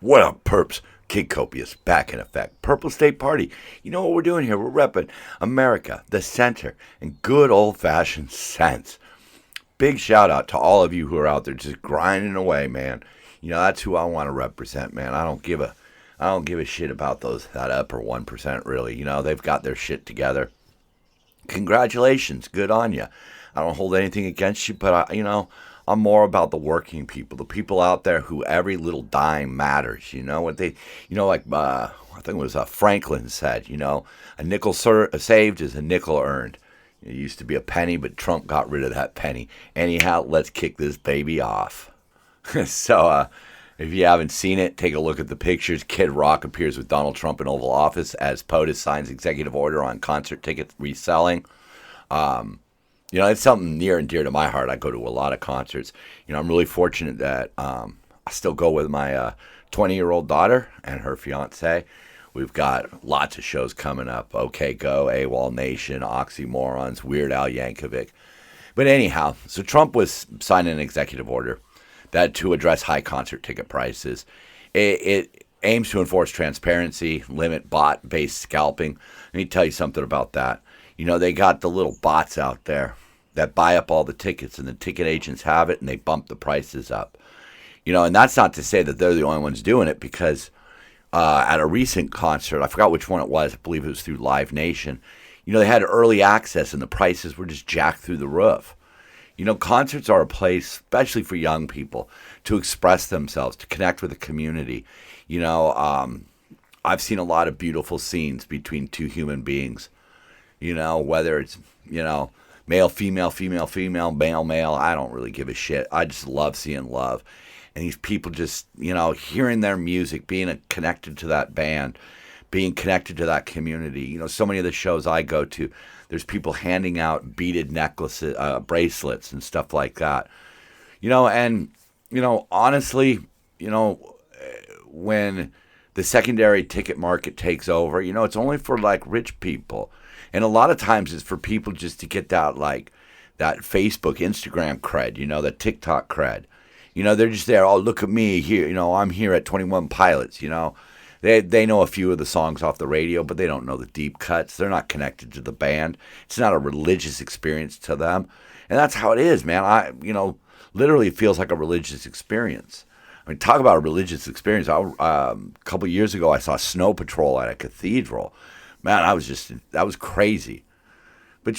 What up, perps? Kid Copious back in effect. Purple State Party. You know what we're doing here? We're repping America, the center, and good old fashioned sense. Big shout out to all of you who are out there just grinding away, man. You know, that's who I want to represent, man. I don't give a shit about that upper 1% really. You know, they've got their shit together. Congratulations. Good on you. I don't hold anything against you, but I'm more about the working people, the people out there who every little dime matters. You know what I think it was Franklin said. A nickel saved is a nickel earned. It used to be a penny, but Trump got rid of that penny. Anyhow, let's kick this baby off. So, if you haven't seen it, take a look at the pictures. Kid Rock appears with Donald Trump in Oval Office as POTUS signs executive order on concert ticket reselling. It's something near and dear to my heart. I go to a lot of concerts. I'm really fortunate that I still go with my 20-year-old daughter and her fiance. We've got lots of shows coming up. OK Go, AWOL Nation, Oxymorons, Weird Al Yankovic. But anyhow, so Trump was signing an executive order that to address high concert ticket prices. It aims to enforce transparency, limit bot-based scalping. Let me tell you something about that. They got the little bots out there that buy up all the tickets, and the ticket agents have it, and they bump the prices up. And that's not to say that they're the only ones doing it, because at a recent concert, I forgot which one it was, I believe it was through Live Nation, they had early access, and the prices were just jacked through the roof. Concerts are a place, especially for young people, to express themselves, to connect with the community. I've seen a lot of beautiful scenes between two human beings. Whether it's, male, female, female, female, male, male, I don't really give a shit. I just love seeing love. And these people just, hearing their music, being connected to that band, being connected to that community. So many of the shows I go to, there's people handing out beaded necklaces, bracelets and stuff like that. Honestly, when the secondary ticket market takes over, it's only for like rich people. And a lot of times it's for people just to get that Facebook, Instagram cred, that TikTok cred. They're just there, oh, look at me here, I'm here at 21 Pilots, They know a few of the songs off the radio, but they don't know the deep cuts. They're not connected to the band. It's not a religious experience to them. And that's how it is, man. Literally it feels like a religious experience. I mean, talk about a religious experience. A couple of years ago, I saw Snow Patrol at a cathedral. Man, that was crazy. But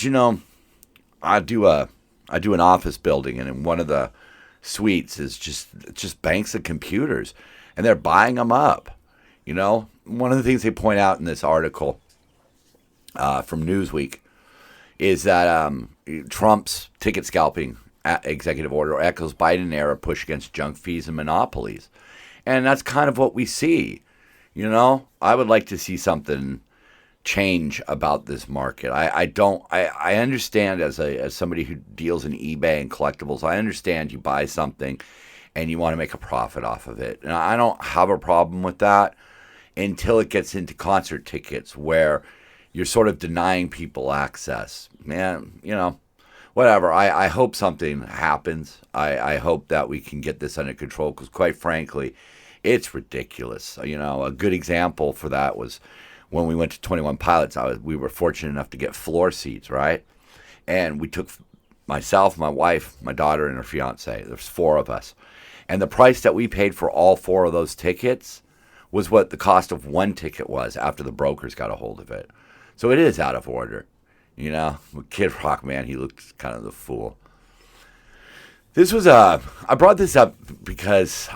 I do an office building, and in one of the suites is just banks of computers, and they're buying them up. One of the things they point out in this article from Newsweek is that Trump's ticket scalping executive order echoes Biden-era push against junk fees and monopolies. And that's kind of what we see. I would like to see something change about this market. I understand as somebody who deals in eBay and collectibles, I understand you buy something and you want to make a profit off of it. And I don't have a problem with that until it gets into concert tickets where you're sort of denying people access. Man, whatever. I hope something happens. I hope that we can get this under control, because quite frankly, it's ridiculous. A good example for that was when we went to 21 Pilots. We were fortunate enough to get floor seats, right? And we took myself, my wife, my daughter, and her fiance. There's 4 of us. And the price that we paid for all 4 of those tickets was what the cost of one ticket was after the brokers got a hold of it. So it is out of order. Kid Rock, man, he looked kind of the fool. I brought this up because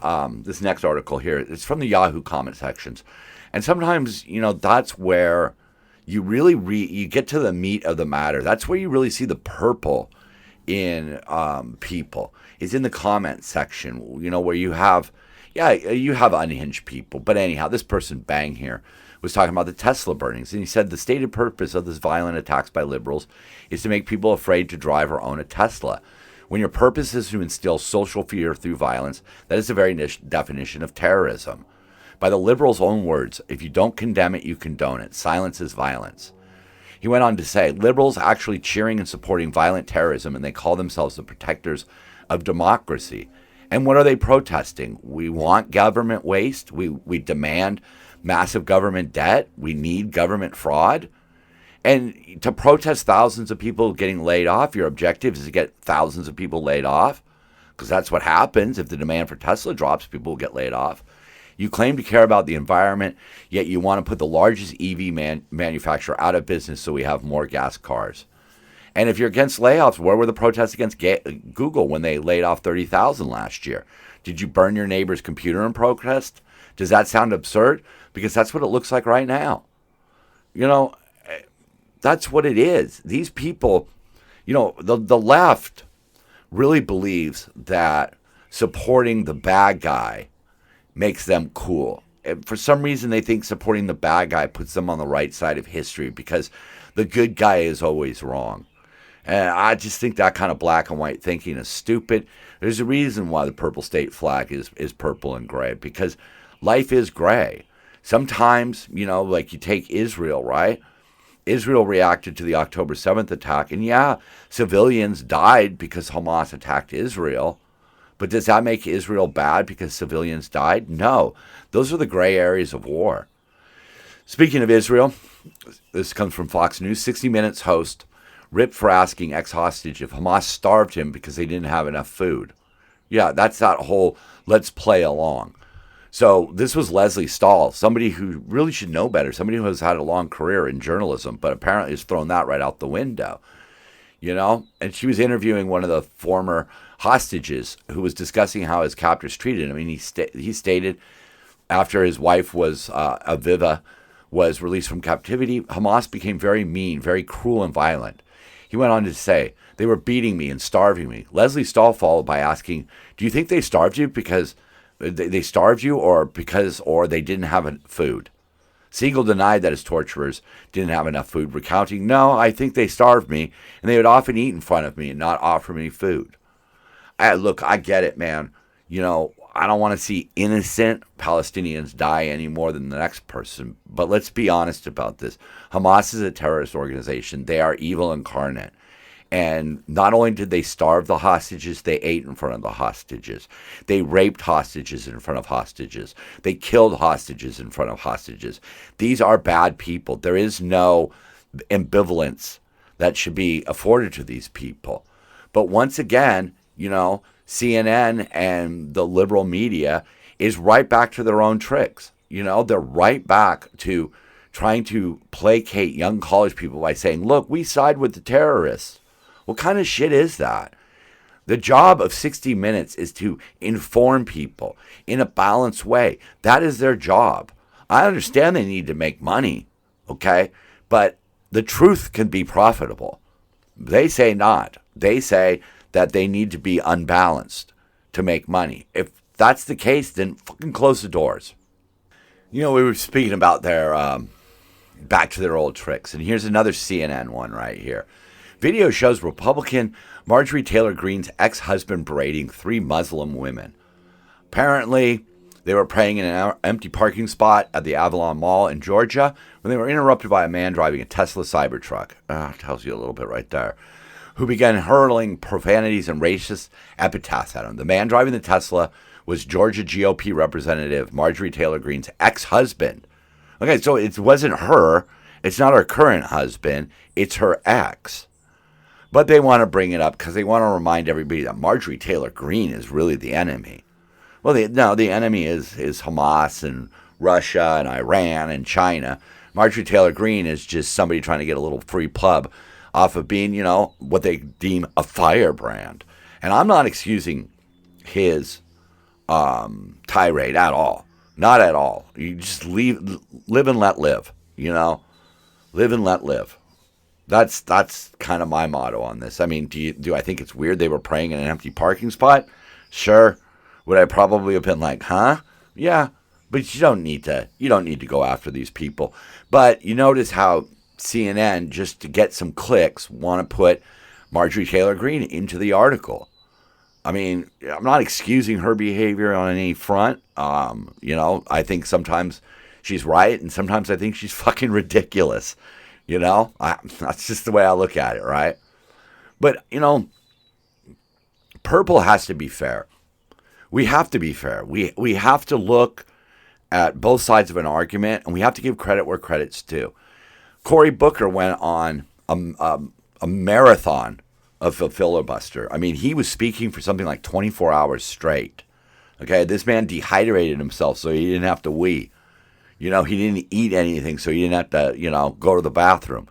this next article here, it's from the Yahoo comment sections. And sometimes, that's where you really you get to the meat of the matter. That's where you really see the purple in people, is in the comment section, where you have unhinged people. But anyhow, this person, Bang here, was talking about the Tesla burnings. And he said the stated purpose of this violent attacks by liberals is to make people afraid to drive or own a Tesla. When your purpose is to instill social fear through violence, that is the very definition of terrorism. By the liberals' own words, if you don't condemn it, you condone it. Silence is violence. He went on to say, liberals actually cheering and supporting violent terrorism, and they call themselves the protectors of democracy. And what are they protesting? We want government waste. We demand massive government debt. We need government fraud. And to protest thousands of people getting laid off, your objective is to get thousands of people laid off, because that's what happens. If the demand for Tesla drops, people will get laid off. You claim to care about the environment, yet you want to put the largest EV manufacturer out of business so we have more gas cars. And if you're against layoffs, where were the protests against Google when they laid off 30,000 last year? Did you burn your neighbor's computer in protest? Does that sound absurd? Because that's what it looks like right now. You know, that's what it is. These people, you know, the left really believes that supporting the bad guy makes them cool. And for some reason, they think supporting the bad guy puts them on the right side of history because the good guy is always wrong. And I just think that kind of black and white thinking is stupid. There's a reason why the purple state flag is purple and gray, because life is gray. Sometimes, you know, like you take Israel, right? Israel reacted to the October 7th attack, and yeah, civilians died because Hamas attacked Israel. But does that make Israel bad because civilians died? No. Those are the gray areas of war. Speaking of Israel, this comes from Fox News. 60 Minutes host ripped for asking ex-hostage if Hamas starved him because they didn't have enough food. Yeah, that's that whole let's play along. So this was Leslie Stahl, somebody who really should know better, somebody who has had a long career in journalism, but apparently has thrown that right out the window. You know, and she was interviewing one of the former hostages who was discussing how his captors treated him. I mean, he stated after his wife was Aviva was released from captivity, Hamas became very mean, very cruel and violent. He went on to say, they were beating me and starving me. Leslie Stahl followed by asking, do you think they starved you because they starved you or they didn't have food? Siegel denied that his torturers didn't have enough food, recounting, no, I think they starved me, and they would often eat in front of me and not offer me food. Look, I get it, man. You know, I don't want to see innocent Palestinians die any more than the next person, but let's be honest about this. Hamas is a terrorist organization. They are evil incarnate. And not only did they starve the hostages, they ate in front of the hostages. They raped hostages in front of hostages. They killed hostages in front of hostages. These are bad people. There is no ambivalence that should be afforded to these people. But once again, you know, CNN and the liberal media is right back to their own tricks. You know, they're right back to trying to placate young college people by saying, look, we side with the terrorists. What kind of shit is that? The job of 60 Minutes is to inform people in a balanced way. That is their job. I understand they need to make money, okay? But the truth can be profitable. They say not. They say that they need to be unbalanced to make money. If that's the case, then fucking close the doors. You know, we were speaking about their back to their old tricks, and here's another CNN one right here. Video shows Republican Marjorie Taylor Greene's ex-husband berating 3 Muslim women. Apparently, they were praying in an empty parking spot at the Avalon Mall in Georgia when they were interrupted by a man driving a Tesla Cybertruck. Tells you a little bit right there. Who began hurling profanities and racist epithets at him. The man driving the Tesla was Georgia GOP Representative Marjorie Taylor Greene's ex-husband. Okay, so it wasn't her. It's not her current husband. It's her ex. But they want to bring it up because they want to remind everybody that Marjorie Taylor Greene is really the enemy. Well, the enemy is Hamas and Russia and Iran and China. Marjorie Taylor Greene is just somebody trying to get a little free pub off of being, you know, what they deem a firebrand. And I'm not excusing his tirade at all. Not at all. You just live and let live, you know. Live and let live. That's kind of my motto on this. I mean, do I think it's weird they were praying in an empty parking spot? Sure. Would I probably have been like, huh? Yeah. But you don't need to go after these people. But you notice how CNN, just to get some clicks, want to put Marjorie Taylor Greene into the article. I mean, I'm not excusing her behavior on any front. You know, I think sometimes she's right, and sometimes I think she's fucking ridiculous. You know, that's just the way I look at it, right? But, you know, purple has to be fair. We have to be fair. We have to look at both sides of an argument, and we have to give credit where credit's due. Cory Booker went on a marathon of a filibuster. I mean, he was speaking for something like 24 hours straight. Okay, this man dehydrated himself so he didn't have to wee. He didn't eat anything so he didn't have to, go to the bathroom.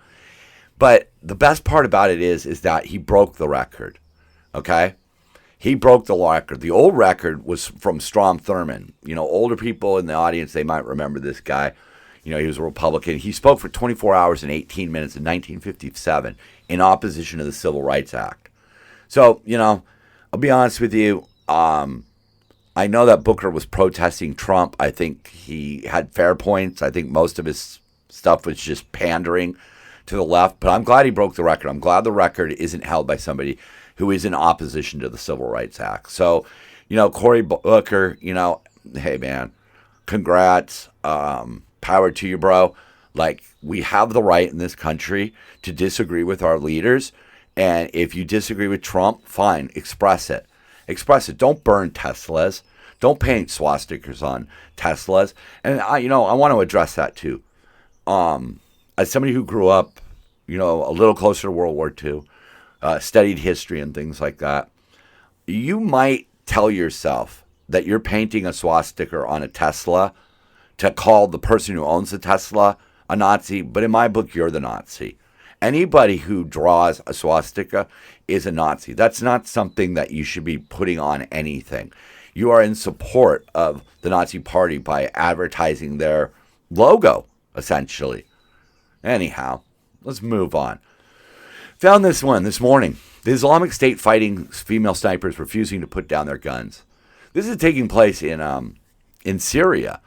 But the best part about it is that he broke the record. Okay? He broke the record. The old record was from Strom Thurmond. Older people in the audience, they might remember this guy. He was a Republican. He spoke for 24 hours and 18 minutes in 1957 in opposition to the Civil Rights Act. So, I'll be honest with you. I know that Booker was protesting Trump. I think he had fair points. I think most of his stuff was just pandering to the left. But I'm glad he broke the record. I'm glad the record isn't held by somebody who is in opposition to the Civil Rights Act. So, Cory Booker, hey, man, congrats. Power to you, bro. Like, we have the right in this country to disagree with our leaders. And if you disagree with Trump, fine, express it. Express it. Don't burn Teslas. Don't paint swastikas on Teslas. And I want to address that too. As somebody who grew up, a little closer to World War II, studied history and things like that, you might tell yourself that you're painting a swastika on a Tesla to call the person who owns the Tesla a Nazi, but in my book, you're the Nazi. Anybody who draws a swastika is a Nazi. That's not something that you should be putting on anything. You are in support of the Nazi Party by advertising their logo, essentially. Anyhow, let's move on. Found this one this morning. The Islamic State fighting female snipers refusing to put down their guns. This is taking place in Syria.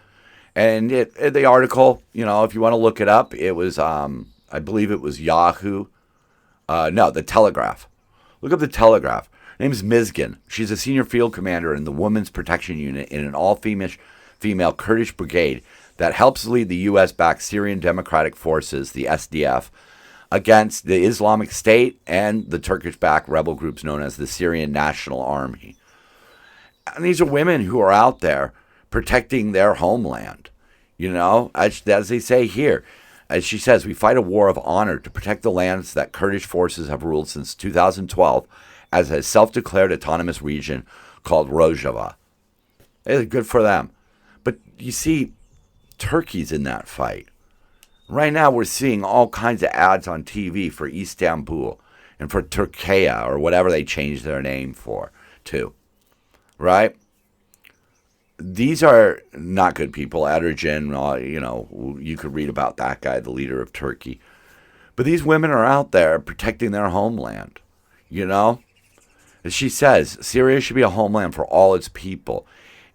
And the article, if you want to look it up, it was, I believe it was Yahoo. The Telegraph. Look up the Telegraph. Her name is Mizgin. She's a senior field commander in the Women's Protection Unit in an all-female Kurdish brigade that helps lead the U.S.-backed Syrian Democratic Forces, the SDF, against the Islamic State and the Turkish-backed rebel groups known as the Syrian National Army. And these are women who are out there protecting their homeland. As they say here, as she says, we fight a war of honor to protect the lands that Kurdish forces have ruled since 2012 as a self-declared autonomous region called Rojava. It's good for them. But you see, Turkey's in that fight. Right now we're seeing all kinds of ads on TV for Istanbul and for Turkey or whatever they changed their name to. Right? These are not good people. Erdogan, you could read about that guy, the leader of Turkey. But these women are out there protecting their homeland, As she says, Syria should be a homeland for all its people.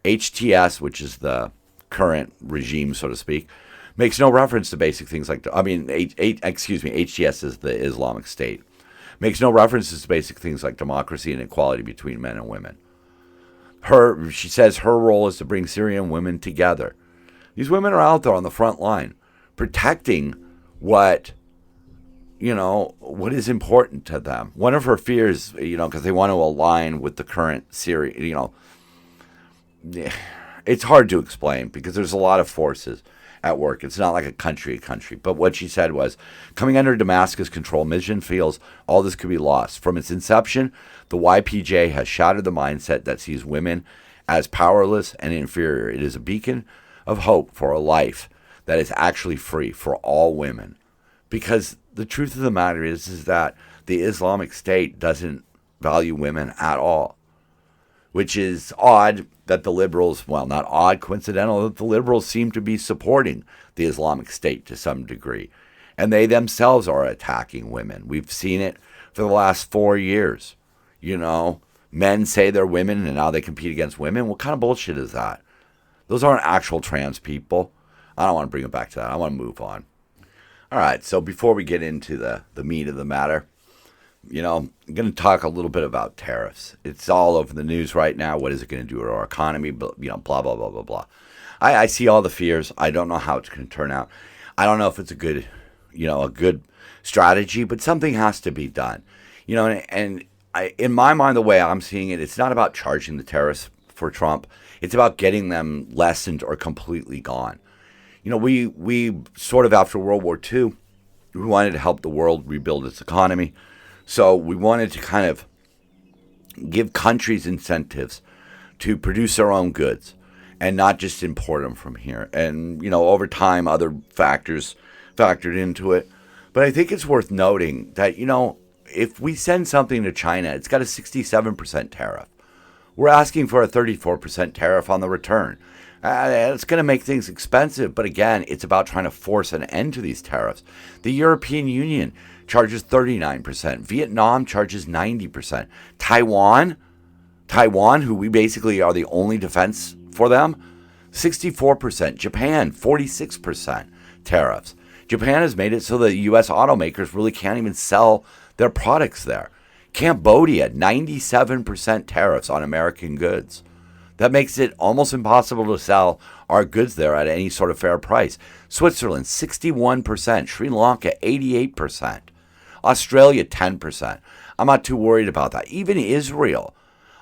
HTS, which is the current regime, so to speak, makes no reference to basic things like, HTS is the Islamic State. Makes no references to basic things like democracy and equality between men and women. She says her role is to bring Syrian women together. These women are out there on the front line, protecting what is important to them. One of her fears, because they want to align with the current Syria, it's hard to explain because there's a lot of forces at work. It's not like a country. But what she said was, coming under Damascus control, Mission feels all this could be lost. From its inception, the YPJ has shattered the mindset that sees women as powerless and inferior. It is a beacon of hope for a life that is actually free for all women. Because the truth of the matter is that the Islamic State doesn't value women at all. Which is odd that the liberals, well, not odd, coincidental, that the liberals seem to be supporting the Islamic State to some degree. And they themselves are attacking women. We've seen it for the last 4 years. Men say they're women and now they compete against women. What kind of bullshit is that? Those aren't actual trans people. I don't want to bring it back to that. I want to move on. All right, so before we get into the meat of the matter, I'm going to talk a little bit about tariffs. It's all over the news right now. What is it going to do to our economy? Blah, blah, blah, blah, blah. I see all the fears. I don't know how it's going to turn out. I don't know if it's a good strategy, but something has to be done. In my mind, the way I'm seeing it, it's not about charging the tariffs for Trump. It's about getting them lessened or completely gone. We sort of after World War II, we wanted to help the world rebuild its economy. So we wanted to kind of give countries incentives to produce their own goods and not just import them from here. And, over time, other factors factored into it. But I think it's worth noting that, if we send something to China, it's got a 67% tariff. We're asking for a 34% tariff on the return. It's going to make things expensive, but again, it's about trying to force an end to these tariffs. The European Union charges 39%. Vietnam charges 90%. Taiwan, who we basically are the only defense for them, 64%. Japan, 46% tariffs. Japan has made it so that U.S. automakers really can't even sell their products there. Cambodia, 97% tariffs on American goods. That makes it almost impossible to sell our goods there at any sort of fair price. Switzerland, 61%. Sri Lanka, 88%. Australia, 10%. I'm not too worried about that. Even Israel,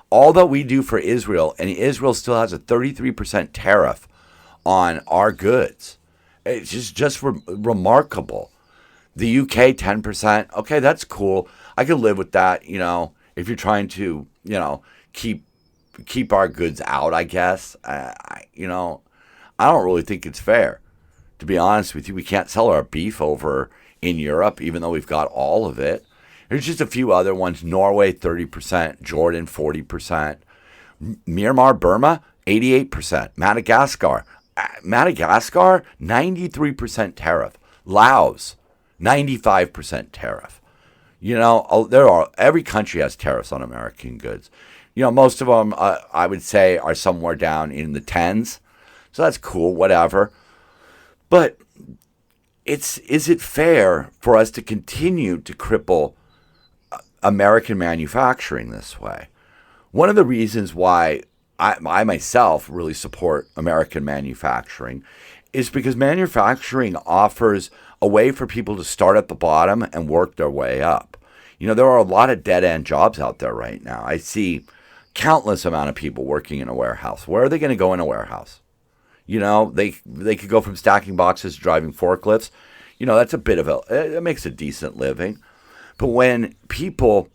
all that we do for Israel, and Israel still has a 33% tariff on our goods. It's just remarkable. The UK, 10%. Okay, that's cool. I can live with that, if you're trying to, keep our goods out, I guess. I don't really think it's fair. To be honest with you, we can't sell our beef over in Europe, even though we've got all of it. There's just a few other ones. Norway, 30%. Jordan, 40%. Myanmar, Burma, 88%. Madagascar, 93% tariff. Laos, 95% tariff. Every country has tariffs on American goods. Most of them, I would say, are somewhere down in the tens. So that's cool, whatever. But is it fair for us to continue to cripple American manufacturing this way? One of the reasons why I myself really support American manufacturing is because manufacturing offers a way for people to start at the bottom and work their way up. There are a lot of dead-end jobs out there right now. I see countless amount of people working in a warehouse. Where are they going to go in a warehouse? They could go from stacking boxes to driving forklifts. That's it makes a decent living. But when people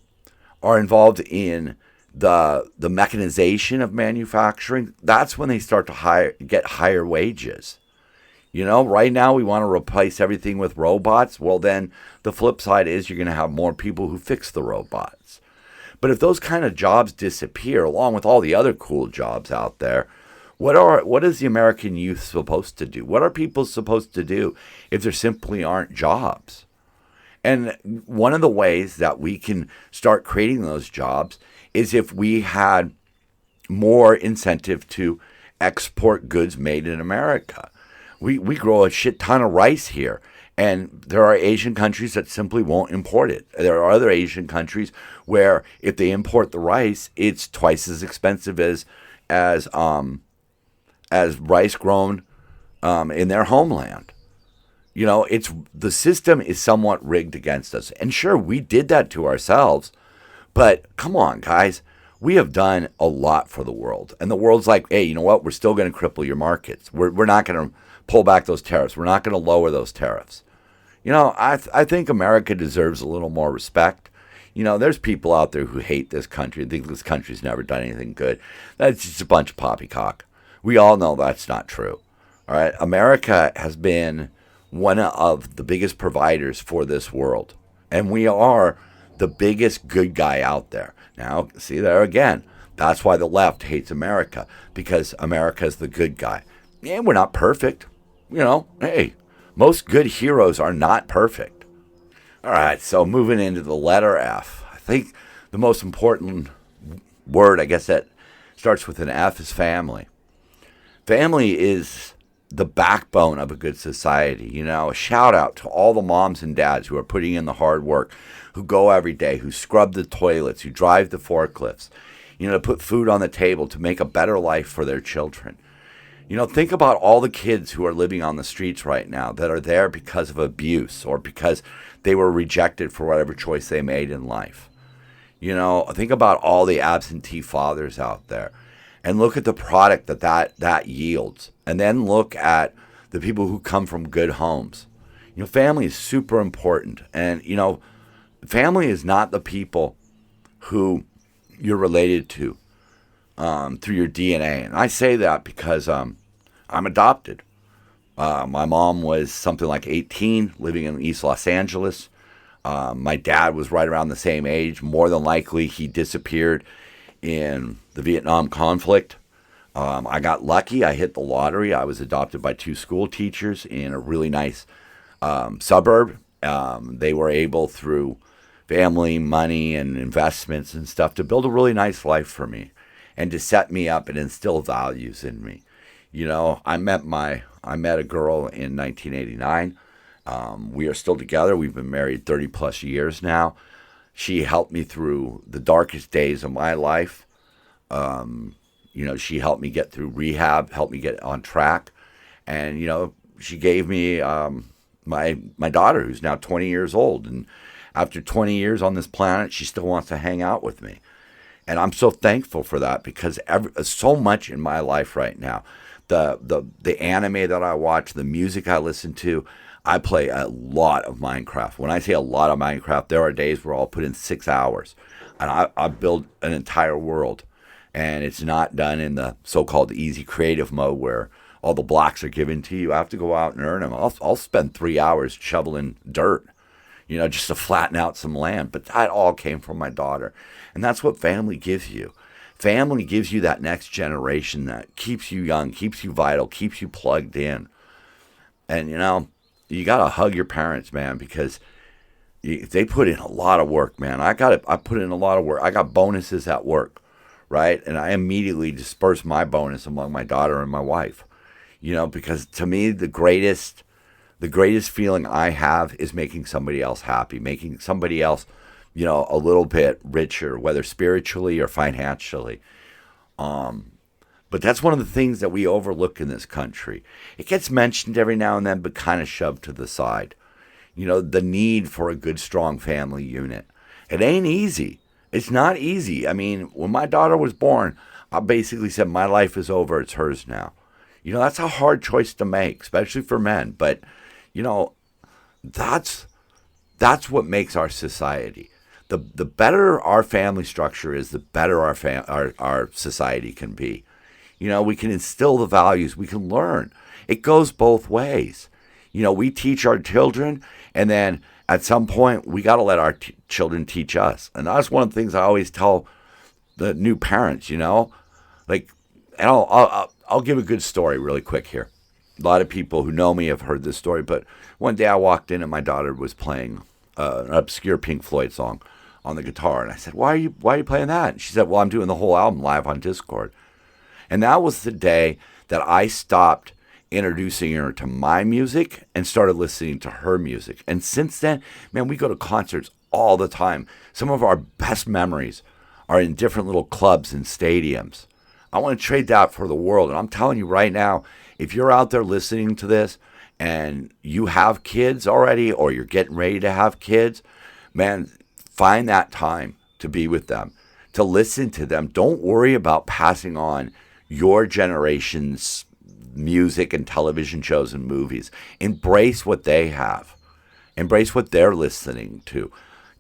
are involved in the mechanization of manufacturing, that's when they start to get higher wages. Right now we want to replace everything with robots. Well, then the flip side is you're going to have more people who fix the robots. But if those kind of jobs disappear, along with all the other cool jobs out there, what is the American youth supposed to do? What are people supposed to do if there simply aren't jobs? And one of the ways that we can start creating those jobs is if we had more incentive to export goods made in America. We grow a shit ton of rice here. And there are Asian countries that simply won't import it. There are other Asian countries where if they import the rice, it's twice as expensive as rice grown in their homeland. The system is somewhat rigged against us. And sure, we did that to ourselves. But come on, guys. We have done a lot for the world. And the world's like, hey, you know what? We're still going to cripple your markets. We're not going to pull back those tariffs. We're not going to lower those tariffs. I think America deserves a little more respect. There's people out there who hate this country and think this country's never done anything good. That's just a bunch of poppycock. We all know that's not true. All right. America has been one of the biggest providers for this world. And we are the biggest good guy out there. Now, see there again. That's why the left hates America, because America is the good guy. And we're not perfect. Hey, most good heroes are not perfect. All right, so moving into the letter F. I think the most important word, I guess, that starts with an F is family. Family is the backbone of a good society. A shout out to all the moms and dads who are putting in the hard work, who go every day, who scrub the toilets, who drive the forklifts, to put food on the table to make a better life for their children. Think about all the kids who are living on the streets right now that are there because of abuse or because they were rejected for whatever choice they made in life. Think about all the absentee fathers out there. and look at the product that yields. And then look at the people who come from good homes. Family is super important. And, family is not the people who you're related to through your DNA. And I say that because I'm adopted. My mom was something like 18, living in East Los Angeles. My dad was right around the same age. More than likely, he disappeared in the Vietnam conflict. I got lucky. I hit the lottery. I was adopted by 2 school teachers in a really nice suburb. They were able, through family, money, and investments and stuff, to build a really nice life for me and to set me up and instill values in me. I met a girl in 1989. We are still together. We've been married 30 plus years now. She helped me through the darkest days of my life. She helped me get through rehab, helped me get on track. And, she gave me my daughter, who's now 20 years old. And after 20 years on this planet, she still wants to hang out with me. And I'm so thankful for that, because so much in my life right now, the anime that I watch, the music I listen to, I play a lot of Minecraft. When I say a lot of Minecraft, there are days where I'll put in 6 hours and I build an entire world. And it's not done in the so-called easy creative mode where all the blocks are given to you. I have to go out and earn them. I'll spend 3 hours shoveling dirt, just to flatten out some land. But that all came from my daughter. And that's what family gives you. Family gives you that next generation that keeps you young, keeps you vital, keeps you plugged in. And, you got to hug your parents, man, because they put in a lot of work, man. I put in a lot of work. I got bonuses at work, right? And I immediately disperse my bonus among my daughter and my wife, because to me, the greatest feeling I have is making somebody else happy, making somebody else, a little bit richer, whether spiritually or financially. But that's one of the things that we overlook in this country. It gets mentioned every now and then, but kind of shoved to the side. The need for a good, strong family unit. It ain't easy. It's not easy. I mean, when my daughter was born, I basically said, my life is over. It's hers now. That's a hard choice to make, especially for men. But, that's what makes our society. The better our family structure is, the better our society can be. We can instill the values. We can learn. It goes both ways. We teach our children, and then at some point, we got to let our children teach us. And that's one of the things I always tell the new parents, and I'll give a good story really quick here. A lot of people who know me have heard this story, but one day I walked in and my daughter was playing an obscure Pink Floyd song on the guitar. And I said, why are you playing that? And she said, well, I'm doing the whole album live on Discord. And that was the day that I stopped introducing her to my music and started listening to her music. And since then, man, we go to concerts all the time. Some of our best memories are in different little clubs and stadiums. I want to trade that for the world. And I'm telling you right now, if you're out there listening to this and you have kids already, or you're getting ready to have kids, man, find that time to be with them, to listen to them. Don't worry about passing on your generation's music and television shows and movies. Embrace what they have. Embrace what they're listening to.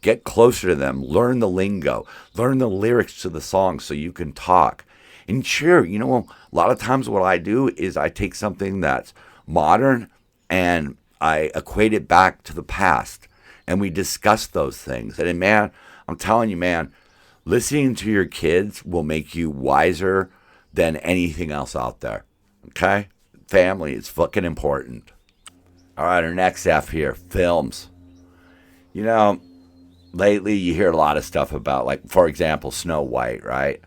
Get closer to them. Learn the lingo. Learn the lyrics to the song so you can talk. And sure, a lot of times what I do is I take something that's modern and I equate it back to the past. And we discuss those things. And man, I'm telling you, man, listening to your kids will make you wiser than anything else out there. Okay? Family is fucking important. All right, our next F here, films. Lately you hear a lot of stuff about, like, for example, Snow White, right?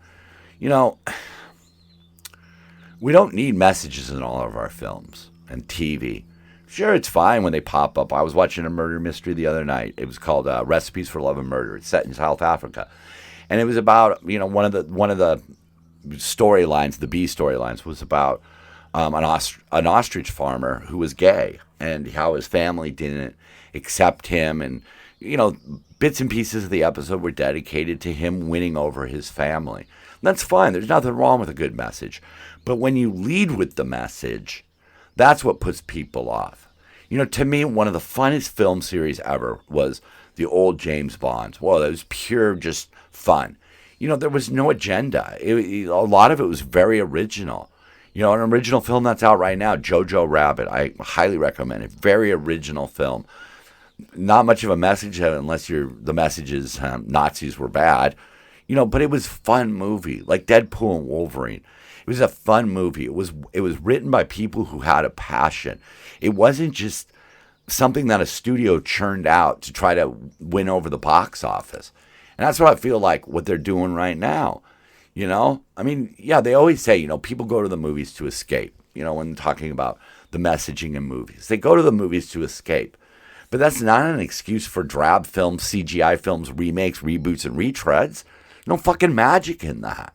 We don't need messages in all of our films and TV. Sure, it's fine when they pop up. I was watching a murder mystery the other night. It was called Recipes for Love and Murder. It's set in South Africa. And it was about, one of the storylines, the B storylines, was about an ostrich farmer who was gay and how his family didn't accept him. And, bits and pieces of the episode were dedicated to him winning over his family. That's fine. There's nothing wrong with a good message. But when you lead with the message, that's what puts people off. To me, one of the funnest film series ever was the old James Bonds. Well, it was pure just fun. There was no agenda. A lot of it was very original. An original film that's out right now, Jojo Rabbit. I highly recommend it. Very original film. Not much of a message unless the message is Nazis were bad. But it was a fun movie, like Deadpool and Wolverine. It was a fun movie. It was written by people who had a passion. It wasn't just something that a studio churned out to try to win over the box office. And that's what I feel like what they're doing right now. They always say, people go to the movies to escape, when talking about the messaging in movies. They go to the movies to escape. But that's not an excuse for drab films, CGI films, remakes, reboots, and retreads. No fucking magic in that.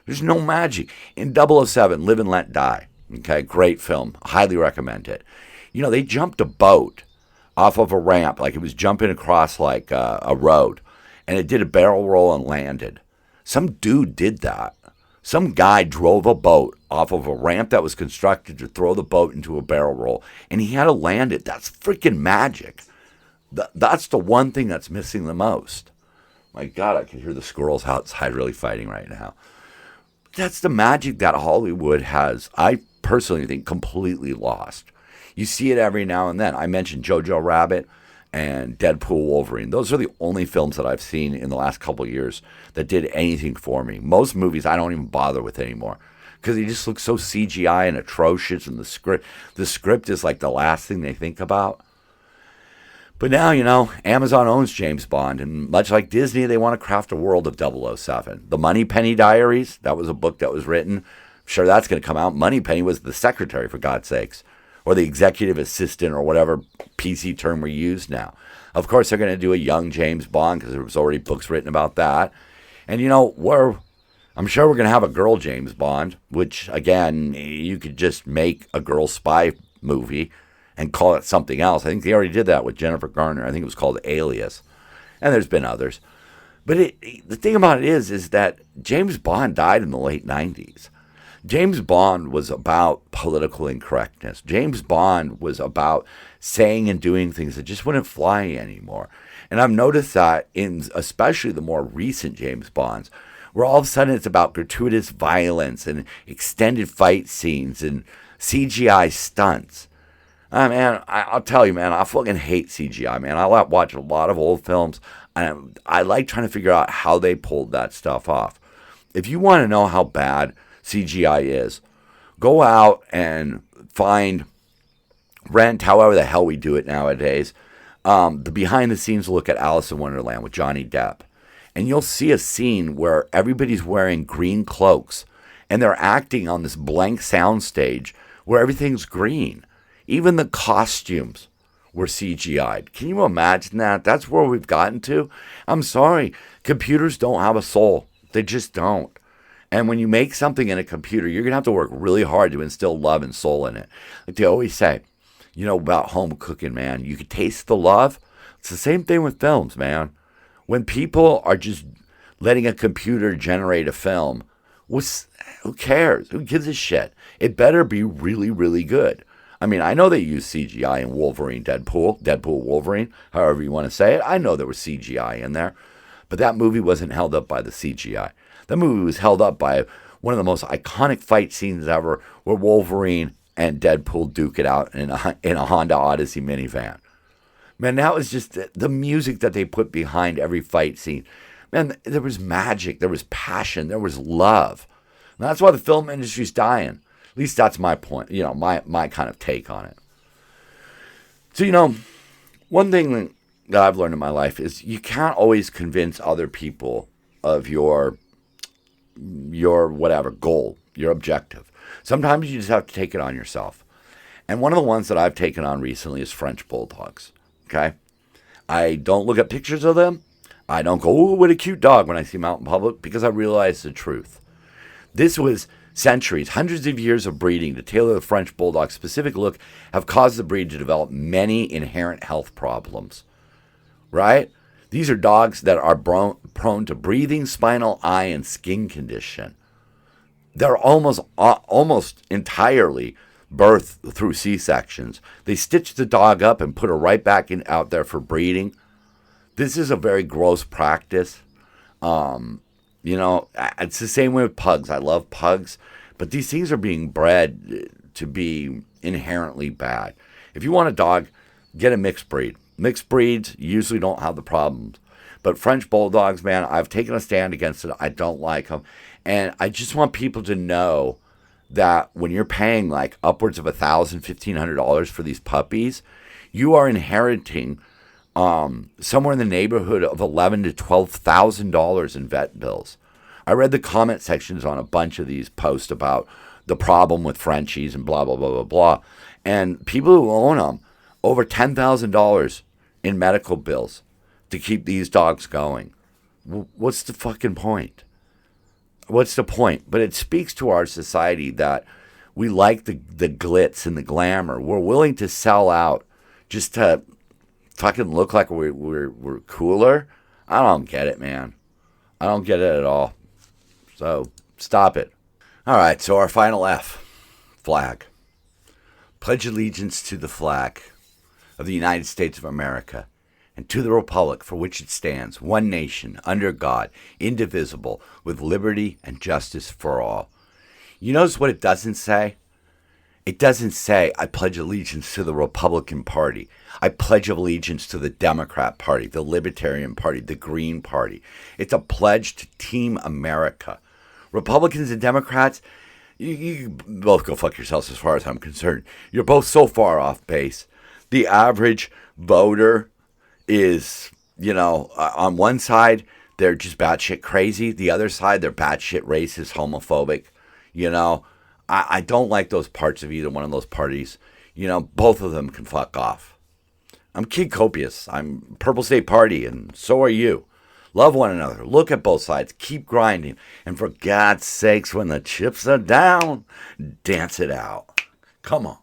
There's no magic. In 007, Live and Let Die. Okay, great film. Highly recommend it. They jumped a boat off of a ramp, like it was jumping across like a road, and it did a barrel roll and landed. Some dude did that. Some guy drove a boat off of a ramp that was constructed to throw the boat into a barrel roll, and he had to land it. That's freaking magic. That's the one thing that's missing the most. My God, I can hear the squirrels outside really fighting right now. That's the magic that Hollywood has, I personally think, completely lost. You see it every now and then. I mentioned Jojo Rabbit and Deadpool Wolverine. Those are the only films that I've seen in the last couple of years that did anything for me. Most movies I don't even bother with anymore because they just look so CGI and atrocious, and the script is like the last thing they think about. But now, Amazon owns James Bond, and much like Disney, they want to craft a world of 007. The Moneypenny Diaries, that was a book that was written. I'm sure that's going to come out. Moneypenny was the secretary, for God's sakes, or the executive assistant, or whatever PC term we use now. Of course, they're going to do a young James Bond because there was already books written about that. And, I'm sure we're going to have a girl James Bond, which, again, you could just make a girl spy movie and call it something else. I think they already did that with Jennifer Garner. I think it was called Alias. And there's been others. But the thing about it is that James Bond died in the late 90s. James Bond was about political incorrectness. James Bond was about saying and doing things that just wouldn't fly anymore. And I've noticed that in especially the more recent James Bonds, where all of a sudden it's about gratuitous violence and extended fight scenes and CGI stunts. Man, I'll tell you, man, I fucking hate CGI, man. I watch a lot of old films, and I like trying to figure out how they pulled that stuff off. If you want to know how bad CGI is, go out and rent, however the hell we do it nowadays, the behind-the-scenes look at Alice in Wonderland with Johnny Depp. And you'll see a scene where everybody's wearing green cloaks, and they're acting on this blank soundstage where everything's green. Even the costumes were CGI'd. Can you imagine that? That's where we've gotten to. I'm sorry. Computers don't have a soul. They just don't. And when you make something in a computer, you're going to have to work really hard to instill love and soul in it. Like they always say, about home cooking, man. You can taste the love. It's the same thing with films, man. When people are just letting a computer generate a film, who cares? Who gives a shit? It better be really, really good. I mean, I know they use CGI in Wolverine, Deadpool, Wolverine, however you want to say it. I know there was CGI in there. But that movie wasn't held up by the CGI. That movie was held up by one of the most iconic fight scenes ever, where Wolverine and Deadpool duke it out in a Honda Odyssey minivan. Man, that was just the music that they put behind every fight scene. Man, there was magic, there was passion, there was love. And that's why the film industry's dying. At least that's my point, my kind of take on it. So, one thing that I've learned in my life is you can't always convince other people of your whatever goal, your objective. Sometimes you just have to take it on yourself. And one of the ones that I've taken on recently is French Bulldogs. Okay? I don't look at pictures of them. I don't go, "Ooh, what a cute dog," when I see them out in public, because I realize the truth. This was centuries, hundreds of years of breeding to tailor the French Bulldog's specific look have caused the breed to develop many inherent health problems. Right? These are dogs that are prone to breathing, spinal, eye, and skin condition. They're almost entirely birthed through C-sections. They stitch the dog up and put her right back out there for breeding. This is a very gross practice. It's the same way with pugs. I love pugs, but these things are being bred to be inherently bad. If you want a dog, get a mixed breed. Mixed breeds usually don't have the problems. But French Bulldogs, man, I've taken a stand against it. I don't like them. And I just want people to know that when you're paying like upwards of $1,000, $1,500 for these puppies, you are inheriting somewhere in the neighborhood of $11,000 to $12,000 in vet bills. I read the comment sections on a bunch of these posts about the problem with Frenchies and blah, blah, blah, blah, blah. And people who own them, over $10,000 in medical bills to keep these dogs going. What's the fucking point? What's the point? But it speaks to our society that we like the glitz and the glamour. We're willing to sell out just to fucking look like we're cooler. I don't get it, man. I don't get it at all. So stop it. All right, so our final F, flag. Pledge allegiance to the flag of the United States of America and to the republic for which it stands, one nation, under God, indivisible, with liberty and justice for all. You notice what it doesn't say? It doesn't say, I pledge allegiance to the Republican Party. I pledge allegiance to the Democrat Party, the Libertarian Party, the Green Party. It's a pledge to Team America. Republicans and Democrats, you both go fuck yourselves as far as I'm concerned. You're both so far off base. The average voter is, on one side, they're just batshit crazy. The other side, they're batshit racist, homophobic. I don't like those parts of either one of those parties. Both of them can fuck off. I'm Kid Copious. I'm Purple State Party, and so are you. Love one another. Look at both sides. Keep grinding. And for God's sakes, when the chips are down, dance it out. Come on.